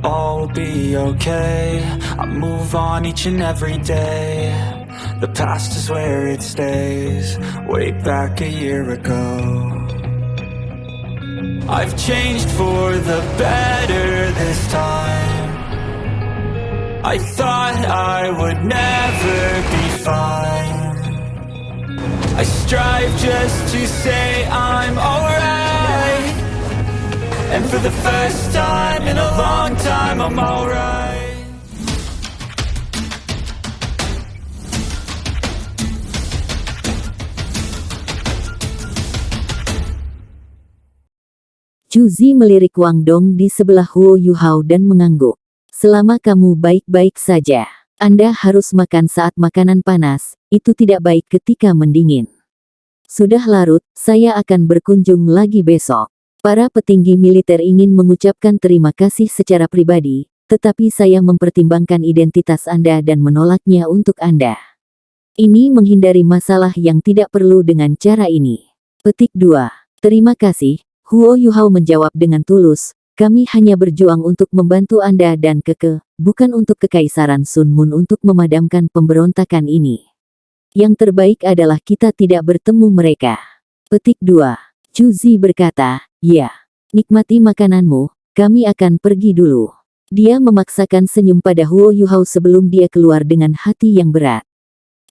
all will be okay. I move on each and every day. The past is where it stays. Way back a year ago, I've changed for the better this time. I thought I would never be fine. I strive just to say I'm alright, and for the first time in a long time I'm alright. Juzi melirik Wang Dong di sebelah Huo Yuhao dan mengangguk. Selama kamu baik-baik saja, Anda harus makan saat makanan panas, itu tidak baik ketika mendingin. Sudah larut, saya akan berkunjung lagi besok. Para petinggi militer ingin mengucapkan terima kasih secara pribadi, tetapi saya mempertimbangkan identitas Anda dan menolaknya untuk Anda. Ini menghindari masalah yang tidak perlu dengan cara ini. Petik 2. Terima kasih. Huo Yuhao menjawab dengan tulus, kami hanya berjuang untuk membantu Anda dan Keke, bukan untuk Kekaisaran Sun Mun untuk memadamkan pemberontakan ini. Yang terbaik adalah kita tidak bertemu mereka. Petik 2. Juzi berkata, ya, nikmati makananmu, kami akan pergi dulu. Dia memaksakan senyum pada Huo Yuhao sebelum dia keluar dengan hati yang berat.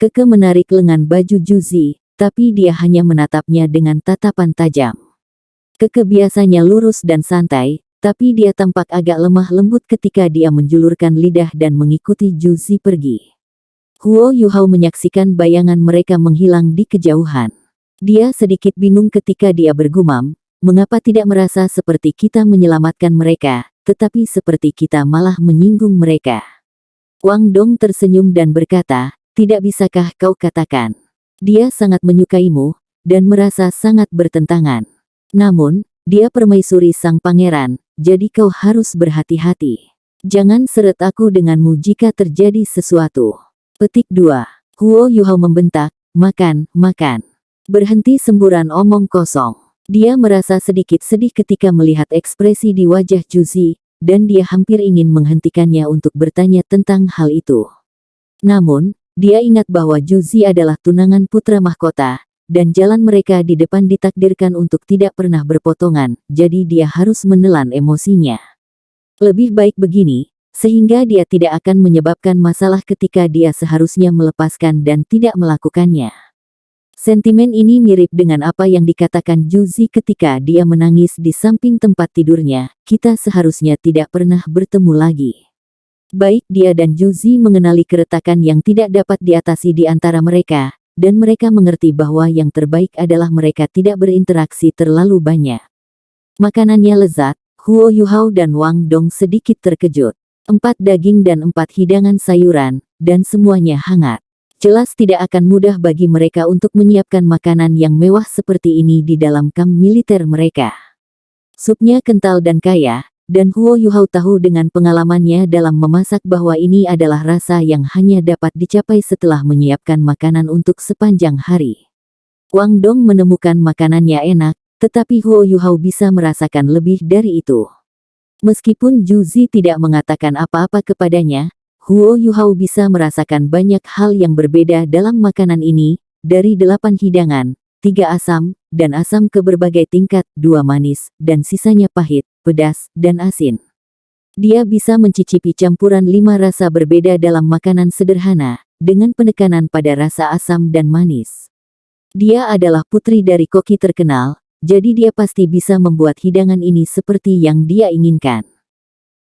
Keke menarik lengan baju Juzi, tapi dia hanya menatapnya dengan tatapan tajam. Keke biasanya lurus dan santai, tapi dia tampak agak lemah lembut ketika dia menjulurkan lidah dan mengikuti Juzi pergi. Huo Yuhao menyaksikan bayangan mereka menghilang di kejauhan. Dia sedikit bingung ketika dia bergumam, mengapa tidak merasa seperti kita menyelamatkan mereka, tetapi seperti kita malah menyinggung mereka. Wang Dong tersenyum dan berkata, tidak bisakah kau katakan? Dia sangat menyukaimu, dan merasa sangat bertentangan. Namun, dia permaisuri sang pangeran, jadi kau harus berhati-hati. Jangan seret aku denganmu jika terjadi sesuatu. Petik 2. Huo Yuhao membentak, makan, makan. Berhenti semburan omong kosong. Dia merasa sedikit sedih ketika melihat ekspresi di wajah Juzi, dan dia hampir ingin menghentikannya untuk bertanya tentang hal itu. Namun, dia ingat bahwa Juzi adalah tunangan putra mahkota, dan jalan mereka di depan ditakdirkan untuk tidak pernah berpotongan, jadi dia harus menelan emosinya. Lebih baik begini, sehingga dia tidak akan menyebabkan masalah ketika dia seharusnya melepaskan dan tidak melakukannya. Sentimen ini mirip dengan apa yang dikatakan Juzi ketika dia menangis di samping tempat tidurnya, kita seharusnya tidak pernah bertemu lagi. Baik dia dan Juzi mengenali keretakan yang tidak dapat diatasi di antara mereka, dan mereka mengerti bahwa yang terbaik adalah mereka tidak berinteraksi terlalu banyak. Makanannya lezat, Huo Yuhao dan Wang Dong sedikit terkejut. 4 daging dan 4 hidangan sayuran, dan semuanya hangat. Jelas tidak akan mudah bagi mereka untuk menyiapkan makanan yang mewah seperti ini di dalam kamp militer mereka. Supnya kental dan kaya, dan Huo Yuhao tahu dengan pengalamannya dalam memasak bahwa ini adalah rasa yang hanya dapat dicapai setelah menyiapkan makanan untuk sepanjang hari. Wang Dong menemukan makanannya enak, tetapi Huo Yuhao bisa merasakan lebih dari itu. Meskipun Juzi tidak mengatakan apa-apa kepadanya, Huo Yuhao bisa merasakan banyak hal yang berbeda dalam makanan ini, dari 8 hidangan, 3 asam, dan asam ke berbagai tingkat, 2 manis, dan sisanya pahit, pedas, dan asin. Dia bisa mencicipi campuran 5 rasa berbeda dalam makanan sederhana, dengan penekanan pada rasa asam dan manis. Dia adalah putri dari koki terkenal, jadi dia pasti bisa membuat hidangan ini seperti yang dia inginkan.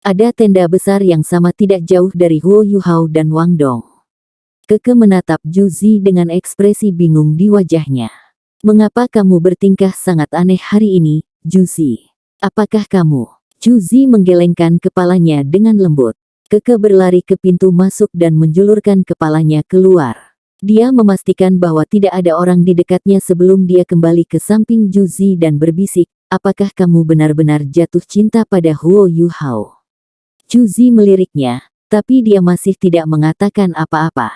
Ada tenda besar yang sama tidak jauh dari Huo Yuhao dan Wang Dong. Keke menatap Juzi dengan ekspresi bingung di wajahnya. Mengapa kamu bertingkah sangat aneh hari ini, Juzi? Apakah kamu? Juzi menggelengkan kepalanya dengan lembut. Keke berlari ke pintu masuk dan menjulurkan kepalanya keluar. Dia memastikan bahwa tidak ada orang di dekatnya sebelum dia kembali ke samping Juzi dan berbisik, apakah kamu benar-benar jatuh cinta pada Huo Yuhao? Juzi meliriknya, tapi dia masih tidak mengatakan apa-apa.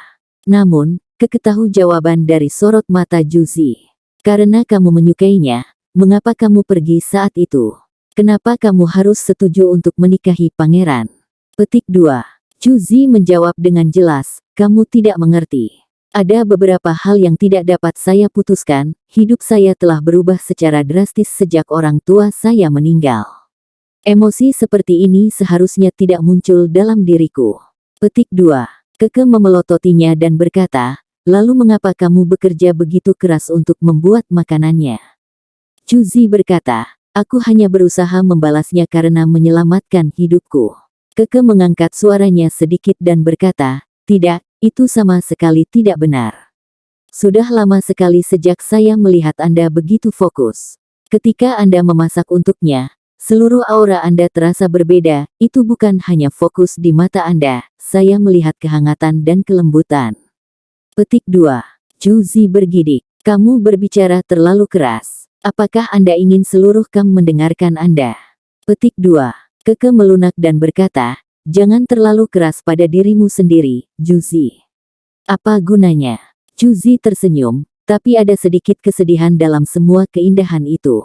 Namun, Keke tahu jawaban dari sorot mata Juzi. Karena kamu menyukainya, mengapa kamu pergi saat itu? Kenapa kamu harus setuju untuk menikahi pangeran? Petik 2. Chu Zi menjawab dengan jelas, kamu tidak mengerti. Ada beberapa hal yang tidak dapat saya putuskan, hidup saya telah berubah secara drastis sejak orang tua saya meninggal. Emosi seperti ini seharusnya tidak muncul dalam diriku. Petik 2. Keke memelototinya dan berkata, lalu mengapa kamu bekerja begitu keras untuk membuat makanannya? Chu Zi berkata, aku hanya berusaha membalasnya karena menyelamatkan hidupku. Keke mengangkat suaranya sedikit dan berkata, tidak, itu sama sekali tidak benar. Sudah lama sekali sejak saya melihat Anda begitu fokus. Ketika Anda memasak untuknya, seluruh aura Anda terasa berbeda, itu bukan hanya fokus di mata Anda, saya melihat kehangatan dan kelembutan. Petik 2. Chu Zi bergidik, kamu berbicara terlalu keras. Apakah Anda ingin seluruh kam mendengarkan Anda? Petik 2. Keke melunak dan berkata, jangan terlalu keras pada dirimu sendiri, Chu Zi. Apa gunanya? Chu Zi tersenyum, tapi ada sedikit kesedihan dalam semua keindahan itu.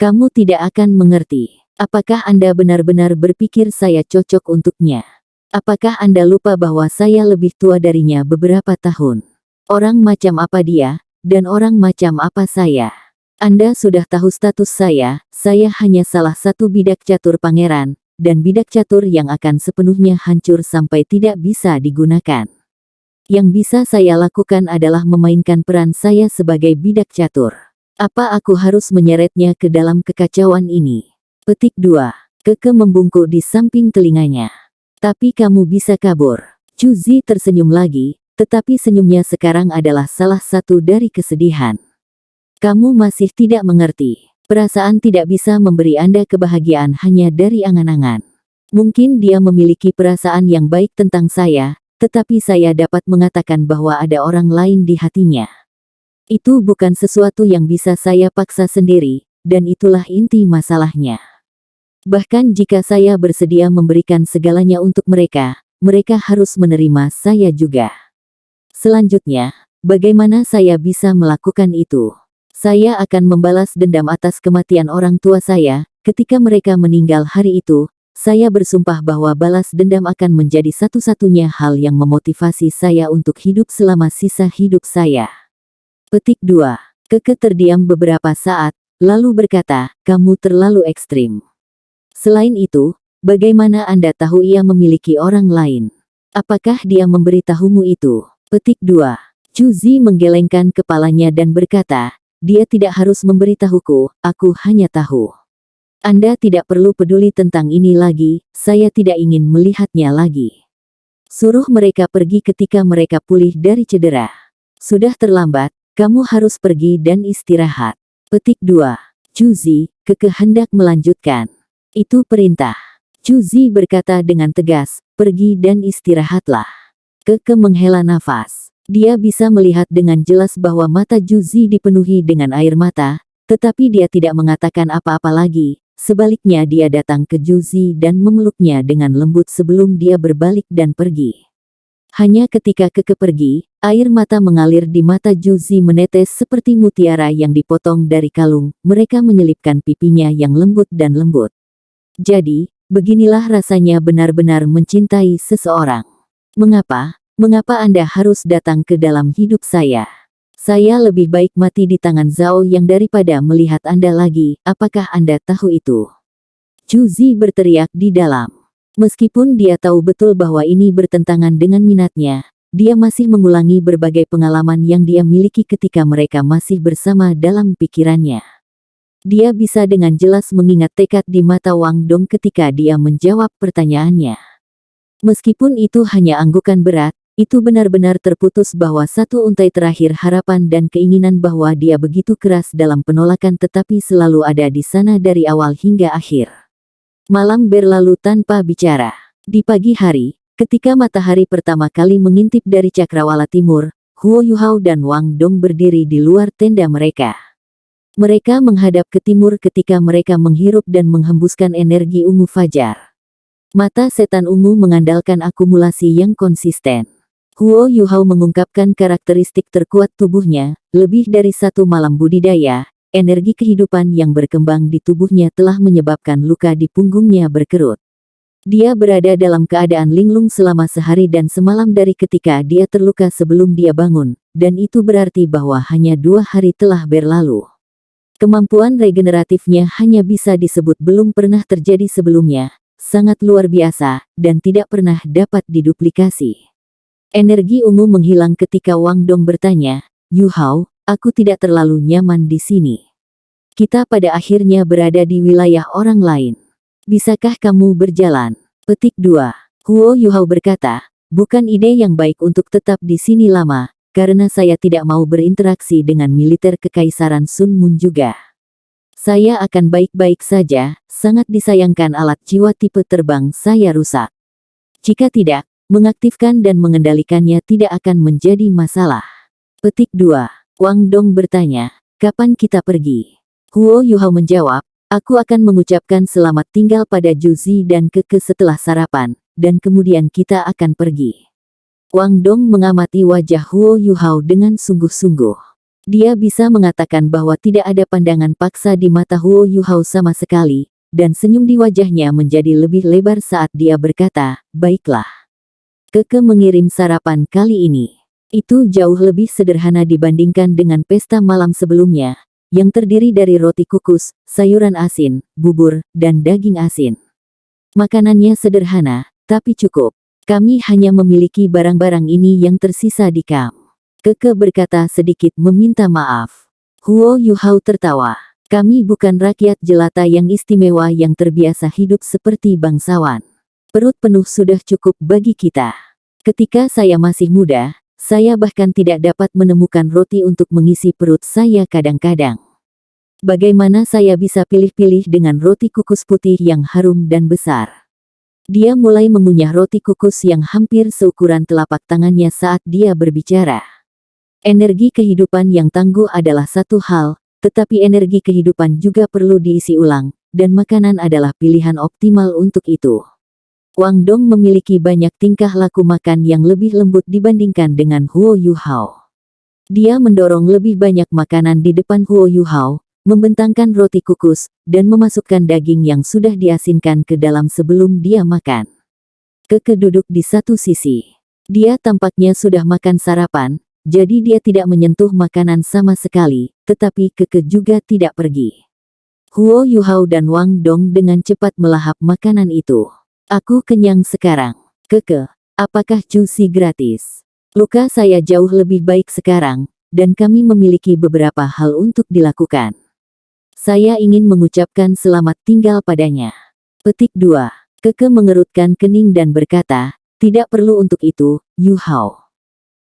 Kamu tidak akan mengerti. Apakah Anda benar-benar berpikir saya cocok untuknya? Apakah Anda lupa bahwa saya lebih tua darinya beberapa tahun? Orang macam apa dia, dan orang macam apa saya? Anda sudah tahu status saya hanya salah satu bidak catur pangeran, dan bidak catur yang akan sepenuhnya hancur sampai tidak bisa digunakan. Yang bisa saya lakukan adalah memainkan peran saya sebagai bidak catur. Apa aku harus menyeretnya ke dalam kekacauan ini? Petik 2. Keke membungkuk di samping telinganya. Tapi kamu bisa kabur. Chu Zi tersenyum lagi, tetapi senyumnya sekarang adalah salah satu dari kesedihan. Kamu masih tidak mengerti. Perasaan tidak bisa memberi Anda kebahagiaan hanya dari angan-angan. Mungkin dia memiliki perasaan yang baik tentang saya, tetapi saya dapat mengatakan bahwa ada orang lain di hatinya. Itu bukan sesuatu yang bisa saya paksa sendiri, dan itulah inti masalahnya. Bahkan jika saya bersedia memberikan segalanya untuk mereka, mereka harus menerima saya juga. Selanjutnya, bagaimana saya bisa melakukan itu? Saya akan membalas dendam atas kematian orang tua saya. Ketika mereka meninggal hari itu, saya bersumpah bahwa balas dendam akan menjadi satu-satunya hal yang memotivasi saya untuk hidup selama sisa hidup saya. Petik 2. Keke terdiam beberapa saat, lalu berkata, kamu terlalu ekstrim. Selain itu, bagaimana Anda tahu ia memiliki orang lain? Apakah dia memberitahumu itu? Petik 2. Chu Zi menggelengkan kepalanya dan berkata, dia tidak harus memberitahuku, aku hanya tahu. Anda tidak perlu peduli tentang ini lagi, saya tidak ingin melihatnya lagi. Suruh mereka pergi ketika mereka pulih dari cedera. Sudah terlambat, kamu harus pergi dan istirahat. Petik 2. Chu Zi, Keke hendak melanjutkan. Itu perintah. Chu Zi berkata dengan tegas, pergi dan istirahatlah. Keke menghela nafas. Dia bisa melihat dengan jelas bahwa mata Chu Zi dipenuhi dengan air mata, tetapi dia tidak mengatakan apa-apa lagi. Sebaliknya dia datang ke Chu Zi dan memeluknya dengan lembut sebelum dia berbalik dan pergi. Hanya ketika Keke pergi, air mata mengalir di mata Chu Zi menetes seperti mutiara yang dipotong dari kalung. Mereka menyelipkan pipinya yang lembut dan lembut. Jadi, beginilah rasanya benar-benar mencintai seseorang. Mengapa? Mengapa Anda harus datang ke dalam hidup saya? Saya lebih baik mati di tangan Zhao Yang daripada melihat Anda lagi, apakah Anda tahu itu? Chu Zi berteriak di dalam. Meskipun dia tahu betul bahwa ini bertentangan dengan minatnya, dia masih mengulangi berbagai pengalaman yang dia miliki ketika mereka masih bersama dalam pikirannya. Dia bisa dengan jelas mengingat tekad di mata Wang Dong ketika dia menjawab pertanyaannya. Meskipun itu hanya anggukan berat, itu benar-benar terputus bahwa satu untai terakhir harapan dan keinginan bahwa dia begitu keras dalam penolakan tetapi selalu ada di sana dari awal hingga akhir. Malam berlalu tanpa bicara. Di pagi hari, ketika matahari pertama kali mengintip dari cakrawala timur, Huo Yuhao dan Wang Dong berdiri di luar tenda mereka. Mereka menghadap ke timur ketika mereka menghirup dan menghembuskan energi ungu fajar. Mata setan ungu mengandalkan akumulasi yang konsisten. Huo Yuhao mengungkapkan karakteristik terkuat tubuhnya, lebih dari satu malam budidaya, energi kehidupan yang berkembang di tubuhnya telah menyebabkan luka di punggungnya berkerut. Dia berada dalam keadaan linglung selama sehari dan semalam dari ketika dia terluka sebelum dia bangun, dan itu berarti bahwa hanya 2 hari telah berlalu. Kemampuan regeneratifnya hanya bisa disebut belum pernah terjadi sebelumnya, sangat luar biasa, dan tidak pernah dapat diduplikasi. Energi ungu menghilang ketika Wang Dong bertanya, "Yu Hao, aku tidak terlalu nyaman di sini. Kita pada akhirnya berada di wilayah orang lain. Bisakah kamu berjalan?" Petik 2. Huo Yuhao berkata, "Bukan ide yang baik untuk tetap di sini lama, karena saya tidak mau berinteraksi dengan militer Kekaisaran Sun Mun juga. Saya akan baik-baik saja, sangat disayangkan alat jiwa tipe terbang saya rusak. Jika tidak, mengaktifkan dan mengendalikannya tidak akan menjadi masalah." Petik 2. Wang Dong bertanya, "Kapan kita pergi?" Huo Yuhao menjawab, "Aku akan mengucapkan selamat tinggal pada Juzi dan Keke setelah sarapan, dan kemudian kita akan pergi." Wang Dong mengamati wajah Huo Yuhao dengan sungguh-sungguh. Dia bisa mengatakan bahwa tidak ada pandangan paksa di mata Huo Yuhao sama sekali, dan senyum di wajahnya menjadi lebih lebar saat dia berkata, "Baiklah. Keke mengirim sarapan kali ini. Itu jauh lebih sederhana dibandingkan dengan pesta malam sebelumnya, yang terdiri dari roti kukus, sayuran asin, bubur, dan daging asin. Makanannya sederhana, tapi cukup. Kami hanya memiliki barang-barang ini yang tersisa di kamp." Keke berkata sedikit meminta maaf. Huo Yuhao tertawa. "Kami bukan rakyat jelata yang istimewa yang terbiasa hidup seperti bangsawan. Perut penuh sudah cukup bagi kita. Ketika saya masih muda, saya bahkan tidak dapat menemukan roti untuk mengisi perut saya kadang-kadang. Bagaimana saya bisa pilih-pilih dengan roti kukus putih yang harum dan besar?" Dia mulai mengunyah roti kukus yang hampir seukuran telapak tangannya saat dia berbicara. Energi kehidupan yang tangguh adalah satu hal, tetapi energi kehidupan juga perlu diisi ulang, dan makanan adalah pilihan optimal untuk itu. Wang Dong memiliki banyak tingkah laku makan yang lebih lembut dibandingkan dengan Huo Yuhao. Dia mendorong lebih banyak makanan di depan Huo Yuhao, membentangkan roti kukus, dan memasukkan daging yang sudah diasinkan ke dalam sebelum dia makan. Keke duduk di satu sisi. Dia tampaknya sudah makan sarapan, jadi dia tidak menyentuh makanan sama sekali, tetapi Keke juga tidak pergi. Huo Yuhao dan Wang Dong dengan cepat melahap makanan itu. "Aku kenyang sekarang. Keke, apakah juicy gratis? Luka saya jauh lebih baik sekarang, dan kami memiliki beberapa hal untuk dilakukan. Saya ingin mengucapkan selamat tinggal padanya." Petik 2. Keke mengerutkan kening dan berkata, "Tidak perlu untuk itu, Yu Hao.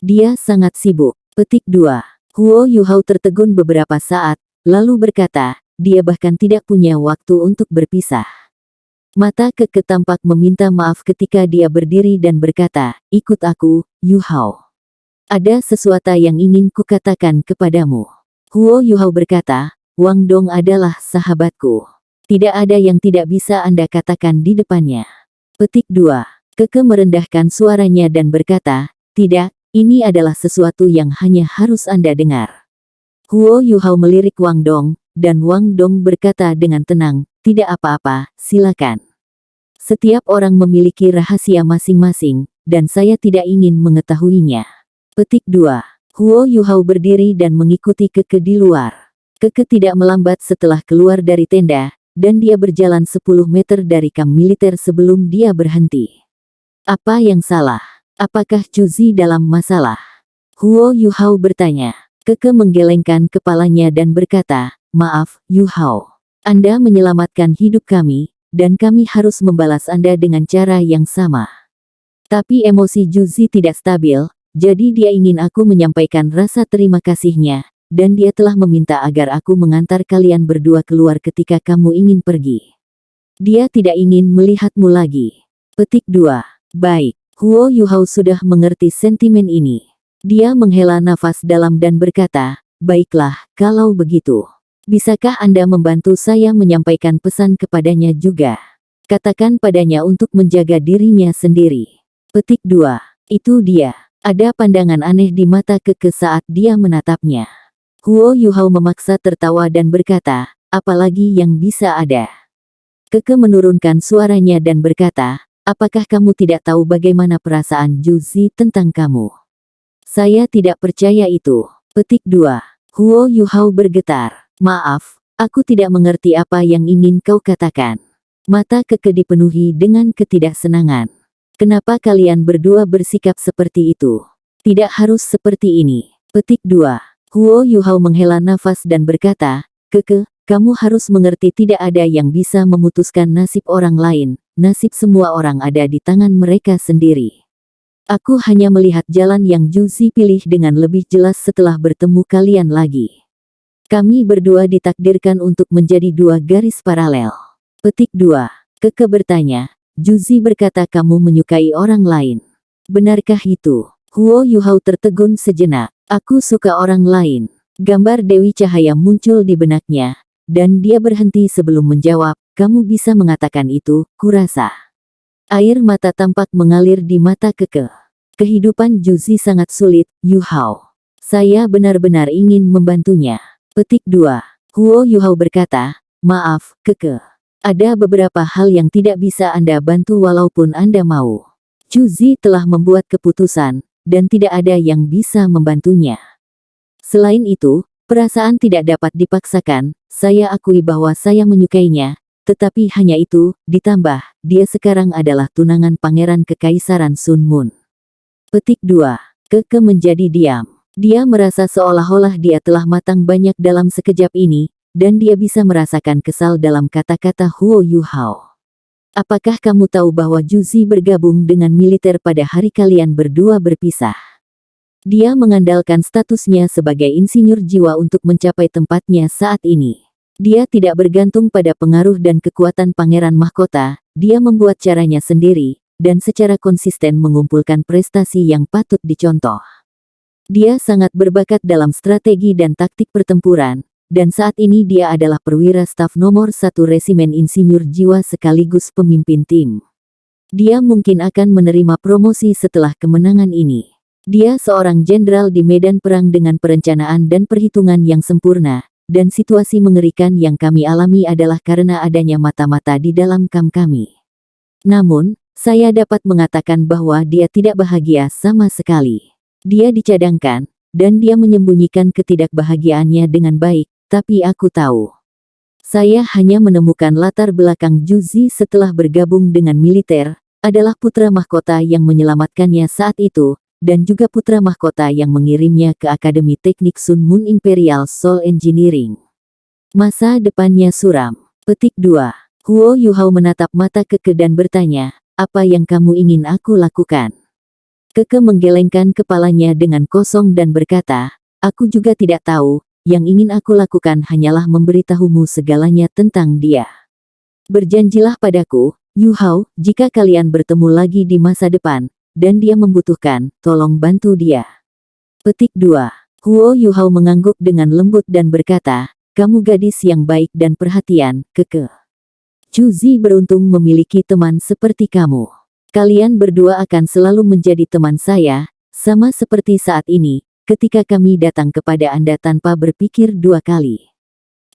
Dia sangat sibuk." Petik 2. Huo Yuhao tertegun beberapa saat, lalu berkata, dia bahkan tidak punya waktu untuk berpisah. Mata Keke tampak meminta maaf ketika dia berdiri dan berkata, "Ikut aku, Yu Hao. Ada sesuatu yang ingin kukatakan kepadamu." Huo Yuhao berkata, "Wang Dong adalah sahabatku. Tidak ada yang tidak bisa Anda katakan di depannya." Petik 2. Keke merendahkan suaranya dan berkata, "Tidak, ini adalah sesuatu yang hanya harus Anda dengar." Huo Yuhao melirik Wang Dong, dan Wang Dong berkata dengan tenang, "Tidak apa-apa, silakan. Setiap orang memiliki rahasia masing-masing, dan saya tidak ingin mengetahuinya." Petik 2. Huo Yuhao berdiri dan mengikuti Keke di luar. Keke tidak melambat setelah keluar dari tenda, dan dia berjalan 10 meter dari kamp militer sebelum dia berhenti. "Apa yang salah? Apakah Juzi dalam masalah?" Huo Yuhao bertanya. Keke menggelengkan kepalanya dan berkata, "Maaf, Yu Hao. Anda menyelamatkan hidup kami, dan kami harus membalas Anda dengan cara yang sama. Tapi emosi Juzi tidak stabil, jadi dia ingin aku menyampaikan rasa terima kasihnya, dan dia telah meminta agar aku mengantar kalian berdua keluar ketika kamu ingin pergi. Dia tidak ingin melihatmu lagi." Petik 2. Baik. Huo Yuhao sudah mengerti sentimen ini. Dia menghela nafas dalam dan berkata, "Baiklah, kalau begitu. Bisakah Anda membantu saya menyampaikan pesan kepadanya juga? Katakan padanya untuk menjaga dirinya sendiri." Petik 2. Itu dia. Ada pandangan aneh di mata Keke saat dia menatapnya. Huo Yuhao memaksa tertawa dan berkata, "Apalagi yang bisa ada?" Keke menurunkan suaranya dan berkata, Apakah kamu tidak tahu bagaimana perasaan Juzi tentang kamu? Saya tidak percaya itu. Petik 2. Huo Yuhao bergetar. Maaf, aku tidak mengerti apa yang ingin kau katakan. Mata Keke dipenuhi dengan ketidaksenangan. Kenapa kalian berdua bersikap seperti itu? Tidak harus seperti ini. Petik 2. Huo Yuhao menghela nafas dan berkata, Keke, kamu harus mengerti tidak ada yang bisa memutuskan nasib orang lain, nasib semua orang ada di tangan mereka sendiri. Aku hanya melihat jalan yang Juzi pilih dengan lebih jelas setelah bertemu kalian lagi. Kami berdua ditakdirkan untuk menjadi dua garis paralel. Petik 2. Keke bertanya, Juzi berkata kamu menyukai orang lain. Benarkah itu? Huo Yuhao tertegun sejenak. Aku suka orang lain. Gambar Dewi Cahaya muncul di benaknya, dan dia berhenti sebelum menjawab, kamu bisa mengatakan itu, kurasa. Air mata tampak mengalir di mata Keke. Kehidupan Juzi sangat sulit, Yuhao. Saya benar-benar ingin membantunya. Petik 2. Huo Yuhao berkata, maaf, Keke. Ada beberapa hal yang tidak bisa Anda bantu walaupun Anda mau. Juzi telah membuat keputusan, dan tidak ada yang bisa membantunya. Selain itu, perasaan tidak dapat dipaksakan, saya akui bahwa saya menyukainya, tetapi hanya itu, ditambah, dia sekarang adalah tunangan Pangeran Kekaisaran Sun Moon. Petik 2. Keke menjadi diam. Dia merasa seolah-olah dia telah matang banyak dalam sekejap ini, dan dia bisa merasakan kesal dalam kata-kata Huo Yuhao. Apakah kamu tahu bahwa Juzi bergabung dengan militer pada hari kalian berdua berpisah? Dia mengandalkan statusnya sebagai insinyur jiwa untuk mencapai tempatnya saat ini. Dia tidak bergantung pada pengaruh dan kekuatan Pangeran Mahkota, dia membuat caranya sendiri, dan secara konsisten mengumpulkan prestasi yang patut dicontoh. Dia sangat berbakat dalam strategi dan taktik pertempuran, dan saat ini dia adalah perwira staf nomor 1 Resimen Insinyur Jiwa sekaligus pemimpin tim. Dia mungkin akan menerima promosi setelah kemenangan ini. Dia seorang jenderal di medan perang dengan perencanaan dan perhitungan yang sempurna, dan situasi mengerikan yang kami alami adalah karena adanya mata-mata di dalam kamp kami. Namun, saya dapat mengatakan bahwa dia tidak bahagia sama sekali. Dia dicadangkan, dan dia menyembunyikan ketidakbahagiaannya dengan baik, tapi aku tahu. Saya hanya menemukan latar belakang Juzi setelah bergabung dengan militer, adalah putra mahkota yang menyelamatkannya saat itu, dan juga putra mahkota yang mengirimnya ke Akademi Teknik Sun Moon Imperial Soul Engineering. Masa depannya suram. Petik 2. Huo Yuhao menatap mata Keke dan bertanya, apa yang kamu ingin aku lakukan? Keke menggelengkan kepalanya dengan kosong dan berkata, aku juga tidak tahu, yang ingin aku lakukan hanyalah memberitahumu segalanya tentang dia. Berjanjilah padaku, Yuhao, jika kalian bertemu lagi di masa depan, dan dia membutuhkan, tolong bantu dia. Petik 2. Huo Yuhao mengangguk dengan lembut dan berkata, kamu gadis yang baik dan perhatian, Keke. Juzi beruntung memiliki teman seperti kamu. Kalian berdua akan selalu menjadi teman saya, sama seperti saat ini, ketika kami datang kepada Anda tanpa berpikir dua kali.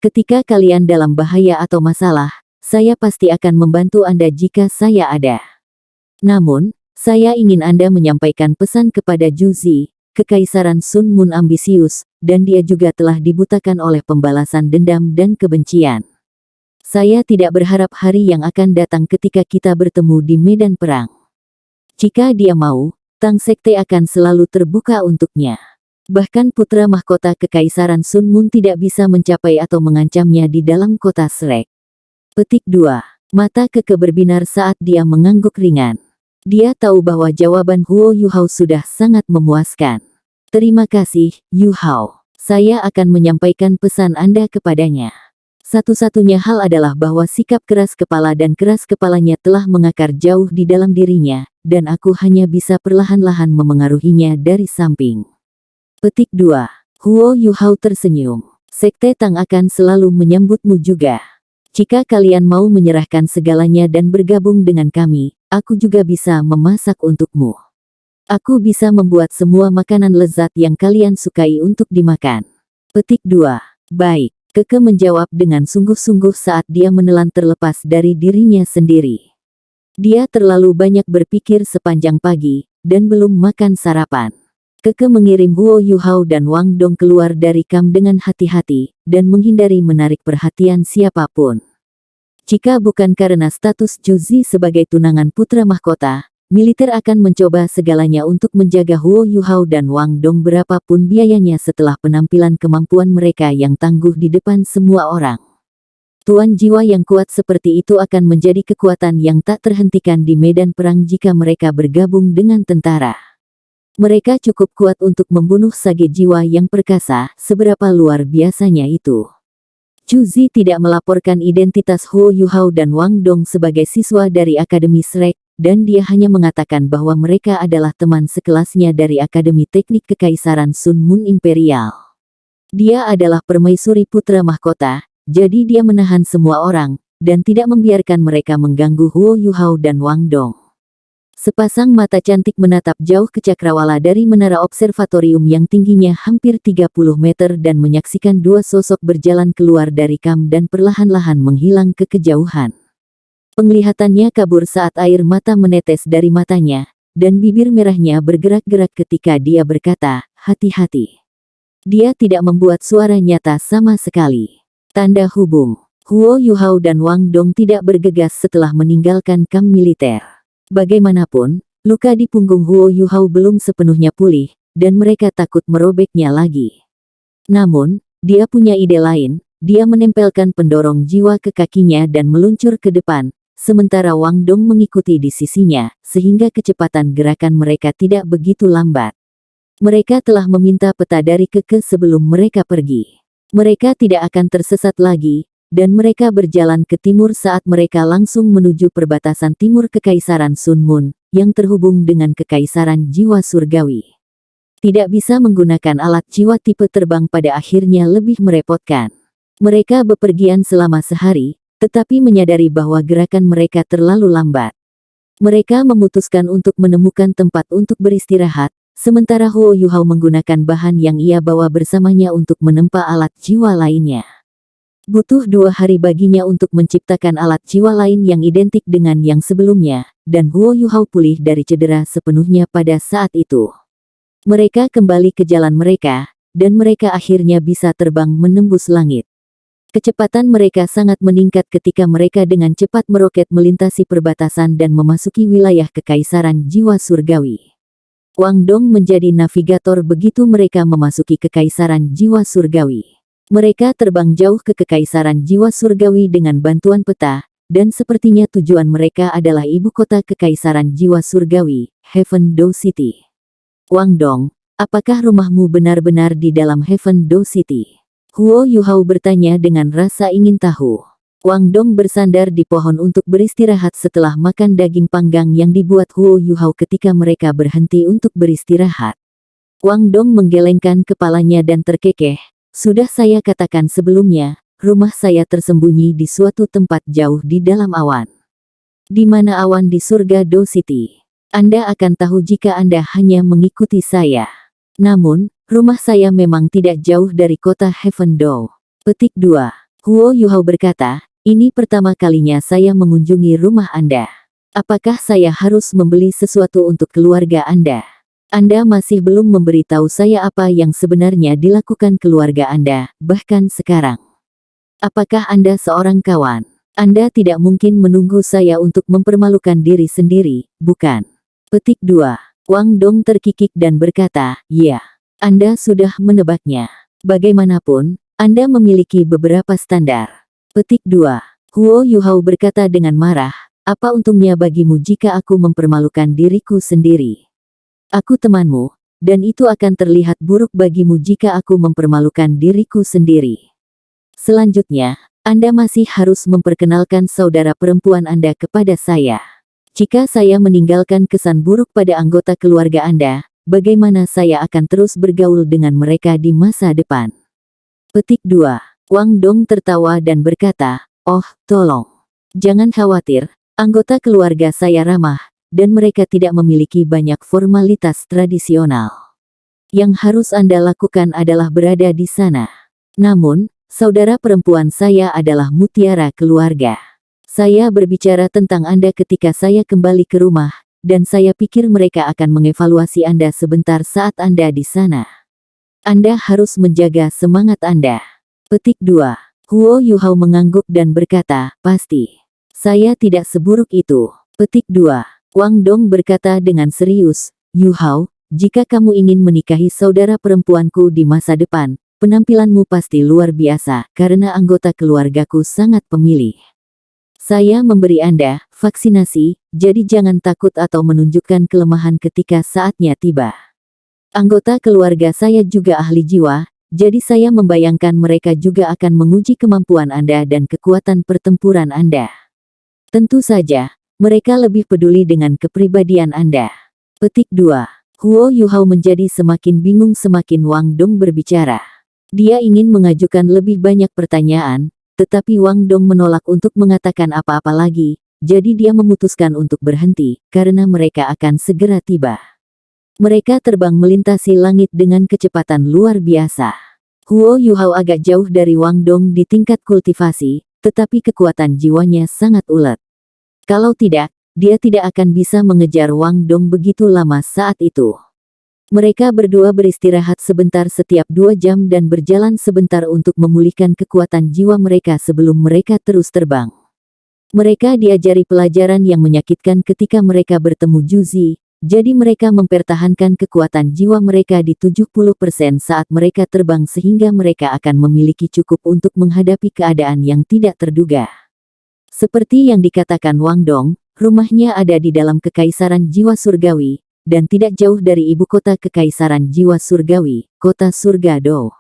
Ketika kalian dalam bahaya atau masalah, saya pasti akan membantu Anda jika saya ada. Namun, saya ingin Anda menyampaikan pesan kepada Juzi, Kekaisaran Sun Moon ambisius, dan dia juga telah dibutakan oleh pembalasan dendam dan kebencian. Saya tidak berharap hari yang akan datang ketika kita bertemu di medan perang. Jika dia mau, Tang Sekte akan selalu terbuka untuknya. Bahkan putra mahkota Kekaisaran Sun Moon tidak bisa mencapai atau mengancamnya di dalam kota Shrek. Petik 2. Mata Keke berbinar saat dia mengangguk ringan. Dia tahu bahwa jawaban Huo Yuhao sudah sangat memuaskan. Terima kasih, Yuhao. Saya akan menyampaikan pesan Anda kepadanya. Satu-satunya hal adalah bahwa sikap keras kepala dan keras kepalanya telah mengakar jauh di dalam dirinya, dan aku hanya bisa perlahan-lahan memengaruhinya dari samping. Petik 2. Huo Yuhao tersenyum. Sekte Tang akan selalu menyambutmu juga. Jika kalian mau menyerahkan segalanya dan bergabung dengan kami, aku juga bisa memasak untukmu. Aku bisa membuat semua makanan lezat yang kalian sukai untuk dimakan. Petik 2. Baik, Keke menjawab dengan sungguh-sungguh saat dia menelan terlepas dari dirinya sendiri. Dia terlalu banyak berpikir sepanjang pagi, dan belum makan sarapan. Keke mengirim Huo Yuhao dan Wang Dong keluar dari kamp dengan hati-hati, dan menghindari menarik perhatian siapapun. Jika bukan karena status Juzi sebagai tunangan putra mahkota, militer akan mencoba segalanya untuk menjaga Huo Yuhao dan Wang Dong berapapun biayanya setelah penampilan kemampuan mereka yang tangguh di depan semua orang. Tuan jiwa yang kuat seperti itu akan menjadi kekuatan yang tak terhentikan di medan perang jika mereka bergabung dengan tentara. Mereka cukup kuat untuk membunuh sage jiwa yang perkasa, seberapa luar biasanya itu. Juzi tidak melaporkan identitas Huo Yuhao dan Wang Dong sebagai siswa dari Akademi Shrek, dan dia hanya mengatakan bahwa mereka adalah teman sekelasnya dari Akademi Teknik Kekaisaran Sun Moon Imperial. Dia adalah permaisuri putra mahkota, jadi dia menahan semua orang, dan tidak membiarkan mereka mengganggu Huo Yuhao dan Wang Dong. Sepasang mata cantik menatap jauh ke cakrawala dari menara observatorium yang tingginya hampir 30 meter dan menyaksikan dua sosok berjalan keluar dari kamp dan perlahan-lahan menghilang ke kejauhan. Penglihatannya kabur saat air mata menetes dari matanya, dan bibir merahnya bergerak-gerak ketika dia berkata, "Hati-hati." Dia tidak membuat suara nyata sama sekali. Tanda hubung. Huo Yuhao dan Wang Dong tidak bergegas setelah meninggalkan kamp militer. Bagaimanapun, luka di punggung Huo Yuhao belum sepenuhnya pulih, dan mereka takut merobeknya lagi. Namun, dia punya ide lain. Dia menempelkan pendorong jiwa ke kakinya dan meluncur ke depan, sementara Wang Dong mengikuti di sisinya, sehingga kecepatan gerakan mereka tidak begitu lambat. Mereka telah meminta peta dari Keke sebelum mereka pergi. Mereka tidak akan tersesat lagi, dan mereka berjalan ke timur saat mereka langsung menuju perbatasan timur Kekaisaran Sun Moon, yang terhubung dengan Kekaisaran Jiwa Surgawi. Tidak bisa menggunakan alat jiwa tipe terbang pada akhirnya lebih merepotkan. Mereka bepergian selama sehari, tetapi menyadari bahwa gerakan mereka terlalu lambat. Mereka memutuskan untuk menemukan tempat untuk beristirahat, sementara Huo Yuhao menggunakan bahan yang ia bawa bersamanya untuk menempa alat jiwa lainnya. Butuh 2 hari baginya untuk menciptakan alat jiwa lain yang identik dengan yang sebelumnya, dan Huo Yuhao pulih dari cedera sepenuhnya pada saat itu. Mereka kembali ke jalan mereka, dan mereka akhirnya bisa terbang menembus langit. Kecepatan mereka sangat meningkat ketika mereka dengan cepat meroket melintasi perbatasan dan memasuki wilayah Kekaisaran Jiwa Surgawi. Wang Dong menjadi navigator begitu mereka memasuki Kekaisaran Jiwa Surgawi. Mereka terbang jauh ke Kekaisaran Jiwa Surgawi dengan bantuan peta, dan sepertinya tujuan mereka adalah ibu kota Kekaisaran Jiwa Surgawi, Heaven Dou City. Wang Dong, apakah rumahmu benar-benar di dalam Heaven Dou City? Huo Yuhao bertanya dengan rasa ingin tahu. Wang Dong bersandar di pohon untuk beristirahat setelah makan daging panggang yang dibuat Huo Yuhao ketika mereka berhenti untuk beristirahat. Wang Dong menggelengkan kepalanya dan terkekeh. Sudah saya katakan sebelumnya, rumah saya tersembunyi di suatu tempat jauh di dalam awan. Di mana awan di surga Dou City? Anda akan tahu jika Anda hanya mengikuti saya. Namun, rumah saya memang tidak jauh dari kota Heaven Dou. Petik 2. Huo Yuhao berkata, ini pertama kalinya saya mengunjungi rumah Anda. Apakah saya harus membeli sesuatu untuk keluarga Anda? Anda masih belum memberitahu saya apa yang sebenarnya dilakukan keluarga Anda, bahkan sekarang. Apakah Anda seorang kawan? Anda tidak mungkin menunggu saya untuk mempermalukan diri sendiri, bukan? Petik 2. Wang Dong terkikik dan berkata, ya, Anda sudah menebaknya. Bagaimanapun, Anda memiliki beberapa standar. Petik 2. Huo Yuhao berkata dengan marah, apa untungnya bagimu jika aku mempermalukan diriku sendiri? Aku temanmu, dan itu akan terlihat buruk bagimu jika aku mempermalukan diriku sendiri. Selanjutnya, Anda masih harus memperkenalkan saudara perempuan Anda kepada saya. Jika saya meninggalkan kesan buruk pada anggota keluarga Anda, bagaimana saya akan terus bergaul dengan mereka di masa depan? Petik 2. Wang Dong tertawa dan berkata, oh, tolong. Jangan khawatir, anggota keluarga saya ramah, dan mereka tidak memiliki banyak formalitas tradisional. Yang harus Anda lakukan adalah berada di sana. Namun, saudara perempuan saya adalah mutiara keluarga. Saya berbicara tentang Anda ketika saya kembali ke rumah, dan saya pikir mereka akan mengevaluasi Anda sebentar saat Anda di sana. Anda harus menjaga semangat Anda. Petik 2. Huo Yuhao mengangguk dan berkata, pasti. Saya tidak seburuk itu. Petik 2. Wang Dong berkata dengan serius, Yuhao, jika kamu ingin menikahi saudara perempuanku di masa depan, penampilanmu pasti luar biasa karena anggota keluargaku sangat pemilih. Saya memberi Anda vaksinasi, jadi jangan takut atau menunjukkan kelemahan ketika saatnya tiba. Anggota keluarga saya juga ahli jiwa, jadi saya membayangkan mereka juga akan menguji kemampuan Anda dan kekuatan pertempuran Anda. Tentu saja, mereka lebih peduli dengan kepribadian Anda. Petik 2. Huo Yuhao menjadi semakin bingung semakin Wang Dong berbicara. Dia ingin mengajukan lebih banyak pertanyaan, tetapi Wang Dong menolak untuk mengatakan apa-apa lagi, jadi dia memutuskan untuk berhenti, karena mereka akan segera tiba. Mereka terbang melintasi langit dengan kecepatan luar biasa. Huo Yuhao agak jauh dari Wang Dong di tingkat kultivasi, tetapi kekuatan jiwanya sangat ulet. Kalau tidak, dia tidak akan bisa mengejar Wang Dong begitu lama saat itu. Mereka berdua beristirahat sebentar setiap 2 jam dan berjalan sebentar untuk memulihkan kekuatan jiwa mereka sebelum mereka terus terbang. Mereka diajari pelajaran yang menyakitkan ketika mereka bertemu Juzi, jadi mereka mempertahankan kekuatan jiwa mereka di 70% saat mereka terbang sehingga mereka akan memiliki cukup untuk menghadapi keadaan yang tidak terduga. Seperti yang dikatakan Wang Dong, rumahnya ada di dalam Kekaisaran Jiwa Surgawi, dan tidak jauh dari ibu kota Kekaisaran Jiwa Surgawi, kota surga Do.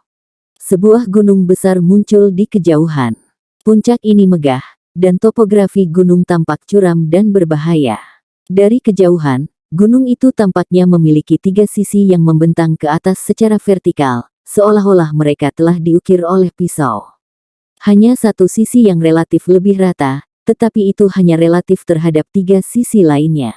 Sebuah gunung besar muncul di kejauhan. Puncak ini megah, dan topografi gunung tampak curam dan berbahaya. Dari kejauhan, gunung itu tampaknya memiliki 3 sisi yang membentang ke atas secara vertikal, seolah-olah mereka telah diukir oleh pisau. Hanya satu sisi yang relatif lebih rata, tetapi itu hanya relatif terhadap 3 sisi lainnya.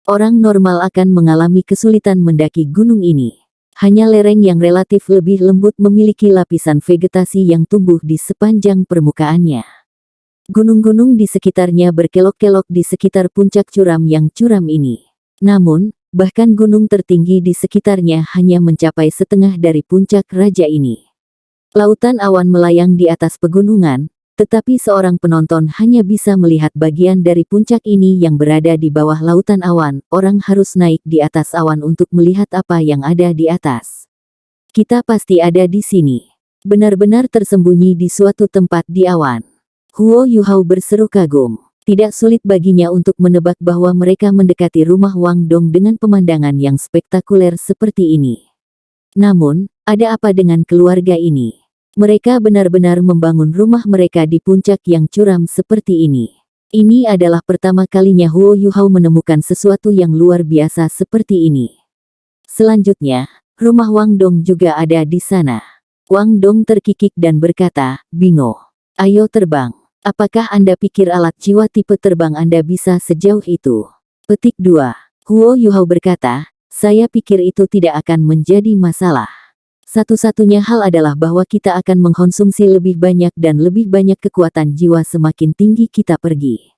Orang normal akan mengalami kesulitan mendaki gunung ini. Hanya lereng yang relatif lebih lembut memiliki lapisan vegetasi yang tumbuh di sepanjang permukaannya. Gunung-gunung di sekitarnya berkelok-kelok di sekitar puncak curam yang curam ini. Namun, bahkan gunung tertinggi di sekitarnya hanya mencapai setengah dari puncak raja ini. Lautan awan melayang di atas pegunungan, tetapi seorang penonton hanya bisa melihat bagian dari puncak ini yang berada di bawah lautan awan. Orang harus naik di atas awan untuk melihat apa yang ada di atas. Kita pasti ada di sini. Benar-benar tersembunyi di suatu tempat di awan. Huo Yuhao berseru kagum. Tidak sulit baginya untuk menebak bahwa mereka mendekati rumah Wang Dong dengan pemandangan yang spektakuler seperti ini. Namun, ada apa dengan keluarga ini? Mereka benar-benar membangun rumah mereka di puncak yang curam seperti ini. Ini adalah pertama kalinya Huo Yuhao menemukan sesuatu yang luar biasa seperti ini. Selanjutnya, rumah Wang Dong juga ada di sana. Wang Dong terkikik dan berkata, Bingo. Ayo terbang. Apakah Anda pikir alat jiwa tipe terbang Anda bisa sejauh itu? Petik 2. Huo Yuhao berkata, saya pikir itu tidak akan menjadi masalah. Satu-satunya hal adalah bahwa kita akan mengkonsumsi lebih banyak dan lebih banyak kekuatan jiwa semakin tinggi kita pergi.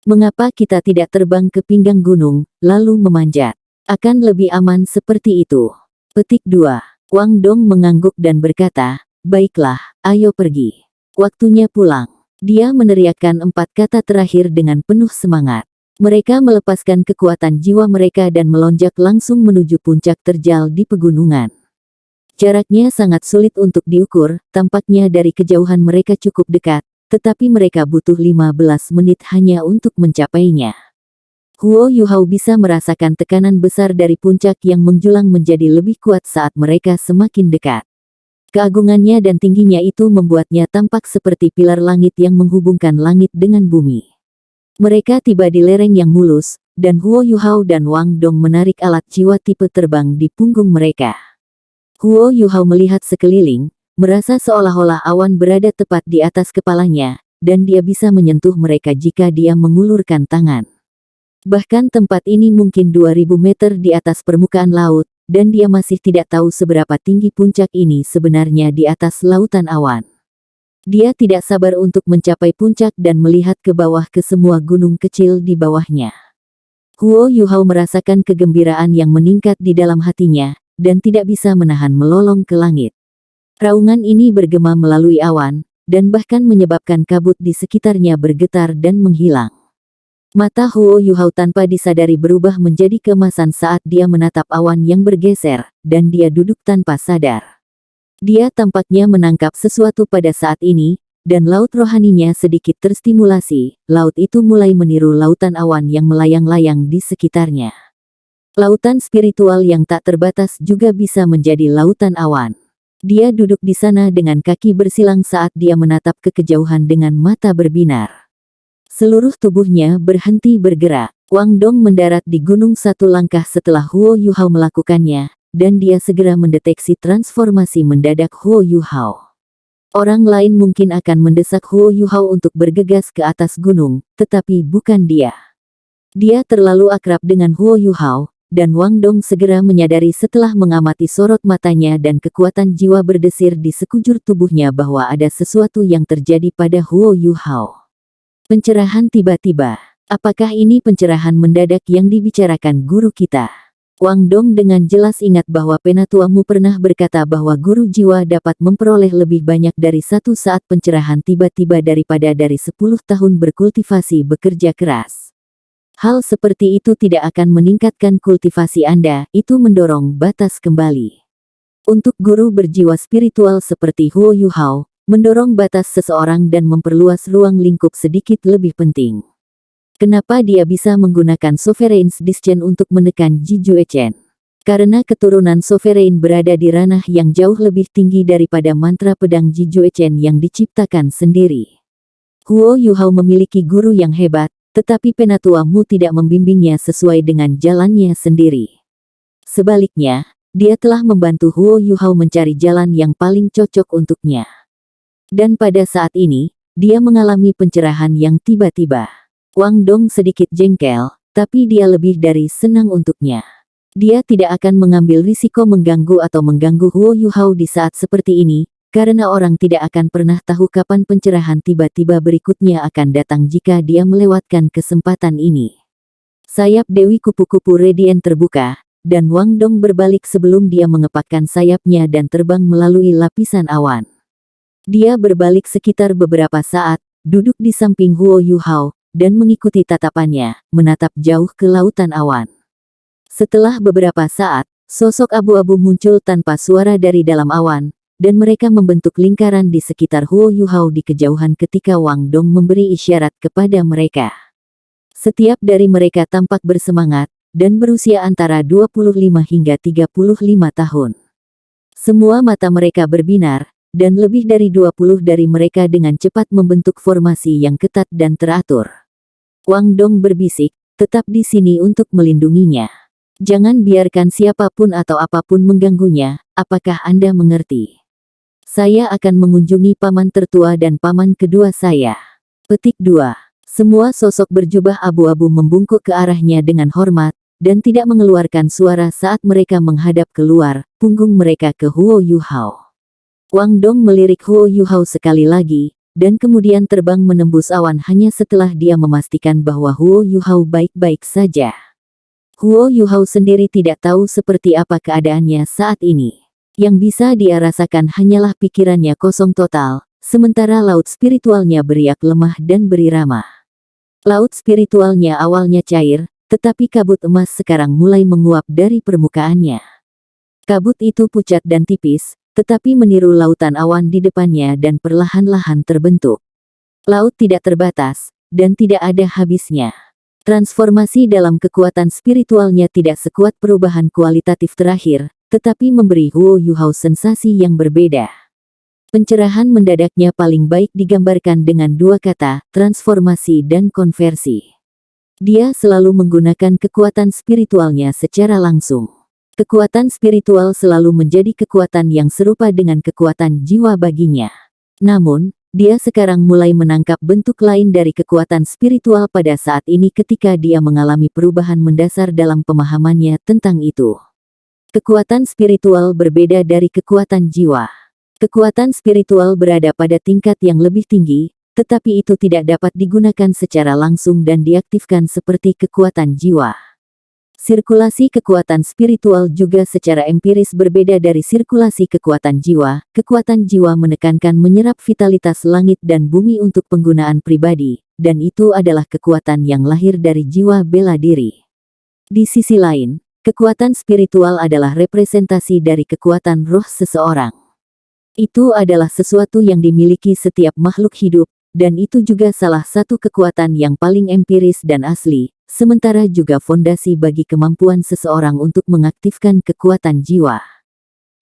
Mengapa kita tidak terbang ke pinggang gunung, lalu memanjat? Akan lebih aman seperti itu. Petik 2. Wang Dong mengangguk dan berkata, baiklah, ayo pergi. Waktunya pulang. Dia meneriakkan 4 kata terakhir dengan penuh semangat. Mereka melepaskan kekuatan jiwa mereka dan melonjak langsung menuju puncak terjal di pegunungan. Jaraknya sangat sulit untuk diukur, tampaknya dari kejauhan mereka cukup dekat, tetapi mereka butuh 15 menit hanya untuk mencapainya. Huo Yuhao bisa merasakan tekanan besar dari puncak yang menjulang menjadi lebih kuat saat mereka semakin dekat. Keagungannya dan tingginya itu membuatnya tampak seperti pilar langit yang menghubungkan langit dengan bumi. Mereka tiba di lereng yang mulus, dan Huo Yuhao dan Wang Dong menarik alat jiwa tipe terbang di punggung mereka. Huo Yuhao melihat sekeliling, merasa seolah-olah awan berada tepat di atas kepalanya, dan dia bisa menyentuh mereka jika dia mengulurkan tangan. Bahkan tempat ini mungkin 2000 meter di atas permukaan laut, dan dia masih tidak tahu seberapa tinggi puncak ini sebenarnya di atas lautan awan. Dia tidak sabar untuk mencapai puncak dan melihat ke bawah ke semua gunung kecil di bawahnya. Huo Yuhao merasakan kegembiraan yang meningkat di dalam hatinya, dan tidak bisa menahan melolong ke langit. Raungan ini bergema melalui awan, dan bahkan menyebabkan kabut di sekitarnya bergetar dan menghilang. Mata Huo Yuhao tanpa disadari berubah menjadi keemasan saat dia menatap awan yang bergeser, dan dia duduk tanpa sadar. Dia tampaknya menangkap sesuatu pada saat ini, dan laut rohaninya sedikit terstimulasi. Laut itu mulai meniru lautan awan yang melayang-layang di sekitarnya. Lautan spiritual yang tak terbatas juga bisa menjadi lautan awan. Dia duduk di sana dengan kaki bersilang saat dia menatap ke kejauhan dengan mata berbinar. Seluruh tubuhnya berhenti bergerak. Wang Dong mendarat di gunung satu langkah setelah Huo Yuhao melakukannya, dan dia segera mendeteksi transformasi mendadak Huo Yuhao. Orang lain mungkin akan mendesak Huo Yuhao untuk bergegas ke atas gunung, tetapi bukan dia. Dia terlalu akrab dengan Huo Yuhao, dan Wang Dong segera menyadari setelah mengamati sorot matanya dan kekuatan jiwa berdesir di sekujur tubuhnya bahwa ada sesuatu yang terjadi pada Huo Yuhao. Pencerahan tiba-tiba. Apakah ini pencerahan mendadak yang dibicarakan guru kita? Wang Dong dengan jelas ingat bahwa penatuamu pernah berkata bahwa guru jiwa dapat memperoleh lebih banyak dari satu saat pencerahan tiba-tiba daripada dari 10 tahun berkultivasi bekerja keras. Hal seperti itu tidak akan meningkatkan kultivasi Anda, itu mendorong batas kembali. Untuk guru berjiwa spiritual seperti Huo Yuhao, mendorong batas seseorang dan memperluas ruang lingkup sedikit lebih penting. Kenapa dia bisa menggunakan Sovereign's Discern untuk menekan Ji Juechen? Karena keturunan Sovereign berada di ranah yang jauh lebih tinggi daripada mantra pedang Ji Juechen yang diciptakan sendiri. Huo Yuhao memiliki guru yang hebat, tetapi penatuamu tidak membimbingnya sesuai dengan jalannya sendiri. Sebaliknya, dia telah membantu Huo Yuhao mencari jalan yang paling cocok untuknya. Dan pada saat ini, dia mengalami pencerahan yang tiba-tiba. Wang Dong sedikit jengkel, tapi dia lebih dari senang untuknya. Dia tidak akan mengambil risiko mengganggu atau mengganggu Huo Yuhao di saat seperti ini, karena orang tidak akan pernah tahu kapan pencerahan tiba-tiba berikutnya akan datang jika dia melewatkan kesempatan ini. Sayap Dewi Kupu-Kupu Radiant terbuka, dan Wang Dong berbalik sebelum dia mengepakkan sayapnya dan terbang melalui lapisan awan. Dia berbalik sekitar beberapa saat, duduk di samping Huo Yuhao, dan mengikuti tatapannya, menatap jauh ke lautan awan. Setelah beberapa saat, sosok abu-abu muncul tanpa suara dari dalam awan, dan mereka membentuk lingkaran di sekitar Huo Yuhao di kejauhan ketika Wang Dong memberi isyarat kepada mereka. Setiap dari mereka tampak bersemangat, dan berusia antara 25 hingga 35 tahun. Semua mata mereka berbinar, dan lebih dari 20 dari mereka dengan cepat membentuk formasi yang ketat dan teratur. Wang Dong berbisik, tetap di sini untuk melindunginya. Jangan biarkan siapapun atau apapun mengganggunya, apakah Anda mengerti? Saya akan mengunjungi paman tertua dan paman kedua saya. Petik 2. Semua sosok berjubah abu-abu membungkuk ke arahnya dengan hormat, dan tidak mengeluarkan suara saat mereka menghadap keluar, punggung mereka ke Huo Yuhao. Wang Dong melirik Huo Yuhao sekali lagi, dan kemudian terbang menembus awan hanya setelah dia memastikan bahwa Huo Yuhao baik-baik saja. Huo Yuhao sendiri tidak tahu seperti apa keadaannya saat ini. Yang bisa dia rasakan hanyalah pikirannya kosong total, sementara laut spiritualnya beriak lemah dan berirama. Laut spiritualnya awalnya cair, tetapi kabut emas sekarang mulai menguap dari permukaannya. Kabut itu pucat dan tipis, tetapi meniru lautan awan di depannya dan perlahan-lahan terbentuk. Laut tidak terbatas, dan tidak ada habisnya. Transformasi dalam kekuatan spiritualnya tidak sekuat perubahan kualitatif terakhir, tetapi memberi Huo Yuhao sensasi yang berbeda. Pencerahan mendadaknya paling baik digambarkan dengan dua kata, transformasi dan konversi. Dia selalu menggunakan kekuatan spiritualnya secara langsung. Kekuatan spiritual selalu menjadi kekuatan yang serupa dengan kekuatan jiwa baginya. Namun, dia sekarang mulai menangkap bentuk lain dari kekuatan spiritual pada saat ini ketika dia mengalami perubahan mendasar dalam pemahamannya tentang itu. Kekuatan spiritual berbeda dari kekuatan jiwa. Kekuatan spiritual berada pada tingkat yang lebih tinggi, tetapi itu tidak dapat digunakan secara langsung dan diaktifkan seperti kekuatan jiwa. Sirkulasi kekuatan spiritual juga secara empiris berbeda dari sirkulasi kekuatan jiwa. Kekuatan jiwa menekankan menyerap vitalitas langit dan bumi untuk penggunaan pribadi, dan itu adalah kekuatan yang lahir dari jiwa bela diri. Di sisi lain, kekuatan spiritual adalah representasi dari kekuatan roh seseorang. Itu adalah sesuatu yang dimiliki setiap makhluk hidup, dan itu juga salah satu kekuatan yang paling empiris dan asli. Sementara juga fondasi bagi kemampuan seseorang untuk mengaktifkan kekuatan jiwa.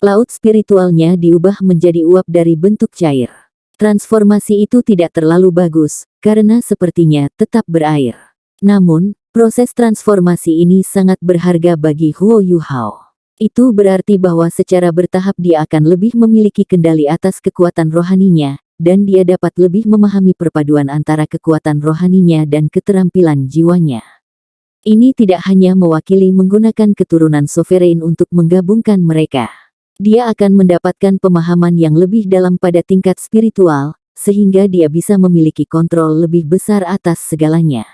Laut spiritualnya diubah menjadi uap dari bentuk cair. Transformasi itu tidak terlalu bagus, karena sepertinya tetap berair. Namun, proses transformasi ini sangat berharga bagi Huo Yuhao. Itu berarti bahwa secara bertahap dia akan lebih memiliki kendali atas kekuatan rohaninya, dan dia dapat lebih memahami perpaduan antara kekuatan rohaninya dan keterampilan jiwanya. Ini tidak hanya mewakili menggunakan keturunan sovereign untuk menggabungkan mereka. Dia akan mendapatkan pemahaman yang lebih dalam pada tingkat spiritual, sehingga dia bisa memiliki kontrol lebih besar atas segalanya.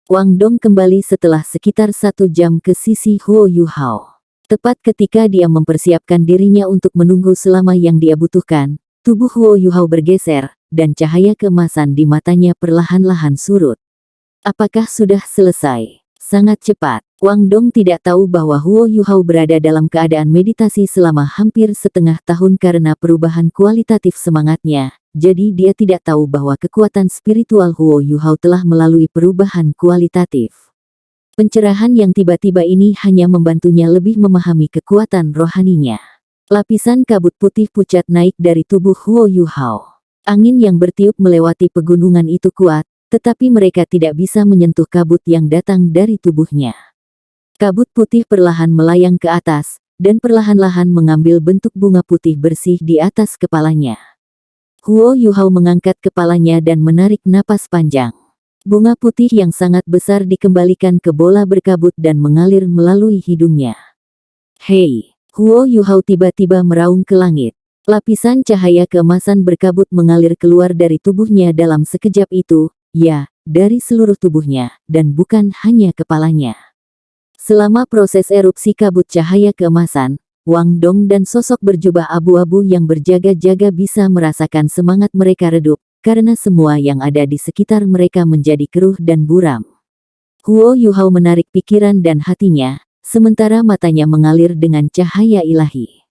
Wang Dong kembali setelah sekitar 1 jam ke sisi Huo Yuhao. Tepat ketika dia mempersiapkan dirinya untuk menunggu selama yang dia butuhkan, tubuh Huo Yuhao bergeser, dan cahaya keemasan di matanya perlahan-lahan surut. Apakah sudah selesai? Sangat cepat. Wang Dong tidak tahu bahwa Huo Yuhao berada dalam keadaan meditasi selama hampir setengah tahun karena perubahan kualitatif semangatnya, jadi dia tidak tahu bahwa kekuatan spiritual Huo Yuhao telah melalui perubahan kualitatif. Pencerahan yang tiba-tiba ini hanya membantunya lebih memahami kekuatan rohaninya. Lapisan kabut putih pucat naik dari tubuh Huo Yuhao. Angin yang bertiup melewati pegunungan itu kuat, tetapi mereka tidak bisa menyentuh kabut yang datang dari tubuhnya. Kabut putih perlahan melayang ke atas, dan perlahan-lahan mengambil bentuk bunga putih bersih di atas kepalanya. Huo Yuhao mengangkat kepalanya dan menarik napas panjang. Bunga putih yang sangat besar dikembalikan ke bola berkabut dan mengalir melalui hidungnya. Hei! Huo Yuhao tiba-tiba meraung ke langit. Lapisan cahaya keemasan berkabut mengalir keluar dari tubuhnya dalam sekejap itu, ya, dari seluruh tubuhnya, dan bukan hanya kepalanya. Selama proses erupsi kabut cahaya keemasan, Wang Dong dan sosok berjubah abu-abu yang berjaga-jaga bisa merasakan semangat mereka redup, karena semua yang ada di sekitar mereka menjadi keruh dan buram. Huo Yuhao menarik pikiran dan hatinya, sementara matanya mengalir dengan cahaya ilahi.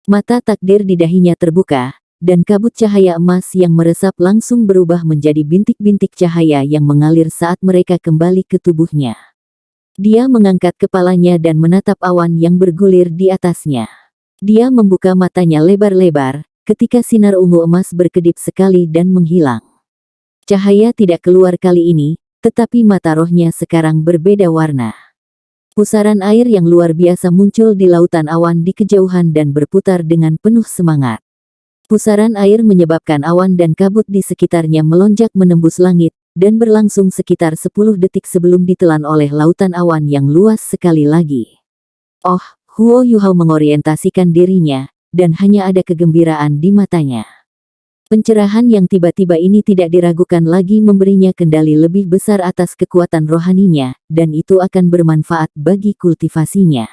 Mata takdir di dahinya terbuka, dan kabut cahaya emas yang meresap langsung berubah menjadi bintik-bintik cahaya yang mengalir saat mereka kembali ke tubuhnya. Dia mengangkat kepalanya dan menatap awan yang bergulir di atasnya. Dia membuka matanya lebar-lebar, ketika sinar ungu emas berkedip sekali dan menghilang. Cahaya tidak keluar kali ini, tetapi mata rohnya sekarang berbeda warna. Pusaran air yang luar biasa muncul di lautan awan di kejauhan dan berputar dengan penuh semangat. Pusaran air menyebabkan awan dan kabut di sekitarnya melonjak menembus langit, dan berlangsung sekitar 10 detik sebelum ditelan oleh lautan awan yang luas sekali lagi. Oh, Huo Yuhao mengorientasikan dirinya, dan hanya ada kegembiraan di matanya. Pencerahan yang tiba-tiba ini tidak diragukan lagi memberinya kendali lebih besar atas kekuatan rohaninya, dan itu akan bermanfaat bagi kultivasinya.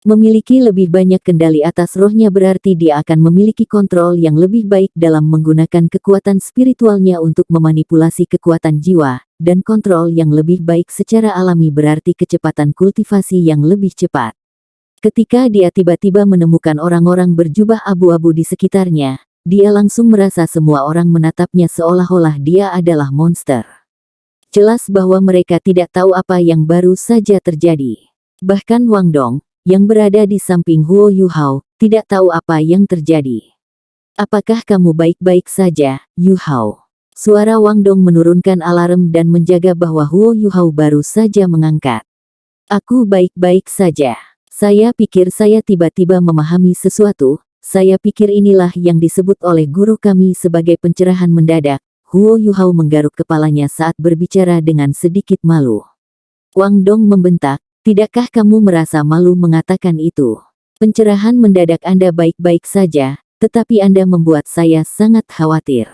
Memiliki lebih banyak kendali atas rohnya berarti dia akan memiliki kontrol yang lebih baik dalam menggunakan kekuatan spiritualnya untuk memanipulasi kekuatan jiwa, dan kontrol yang lebih baik secara alami berarti kecepatan kultivasi yang lebih cepat. Ketika dia tiba-tiba menemukan orang-orang berjubah abu-abu di sekitarnya, dia langsung merasa semua orang menatapnya seolah-olah dia adalah monster. Jelas bahwa mereka tidak tahu apa yang baru saja terjadi. Bahkan Wang Dong, yang berada di samping Huo Yuhao, tidak tahu apa yang terjadi. Apakah kamu baik-baik saja, Yuhao? Suara Wang Dong menurunkan alarm dan menjaga bahwa Huo Yuhao baru saja mengangkat. Aku baik-baik saja. Saya pikir saya tiba-tiba memahami sesuatu, saya pikir inilah yang disebut oleh guru kami sebagai pencerahan mendadak. Huo Yuhao menggaruk kepalanya saat berbicara dengan sedikit malu. Wang Dong membentak, tidakkah kamu merasa malu mengatakan itu? Pencerahan mendadak Anda baik-baik saja, tetapi Anda membuat saya sangat khawatir.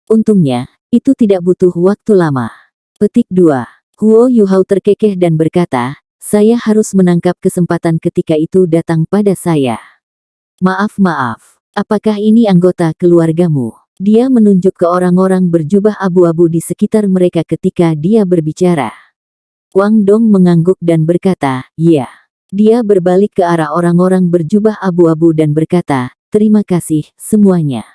Untungnya, itu tidak butuh waktu lama. Petik 2. Huo Yuhao terkekeh dan berkata, saya harus menangkap kesempatan ketika itu datang pada saya. Maaf, apakah ini anggota keluargamu? Dia menunjuk ke orang-orang berjubah abu-abu di sekitar mereka ketika dia berbicara. Wang Dong mengangguk dan berkata, ya. Dia berbalik ke arah orang-orang berjubah abu-abu dan berkata, terima kasih, semuanya.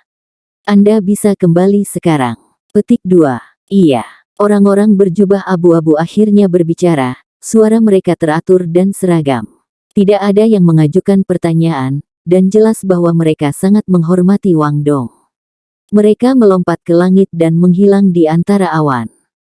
Anda bisa kembali sekarang. Petik 2. Iya. Orang-orang berjubah abu-abu akhirnya berbicara, suara mereka teratur dan seragam. Tidak ada yang mengajukan pertanyaan, dan jelas bahwa mereka sangat menghormati Wang Dong. Mereka melompat ke langit dan menghilang di antara awan.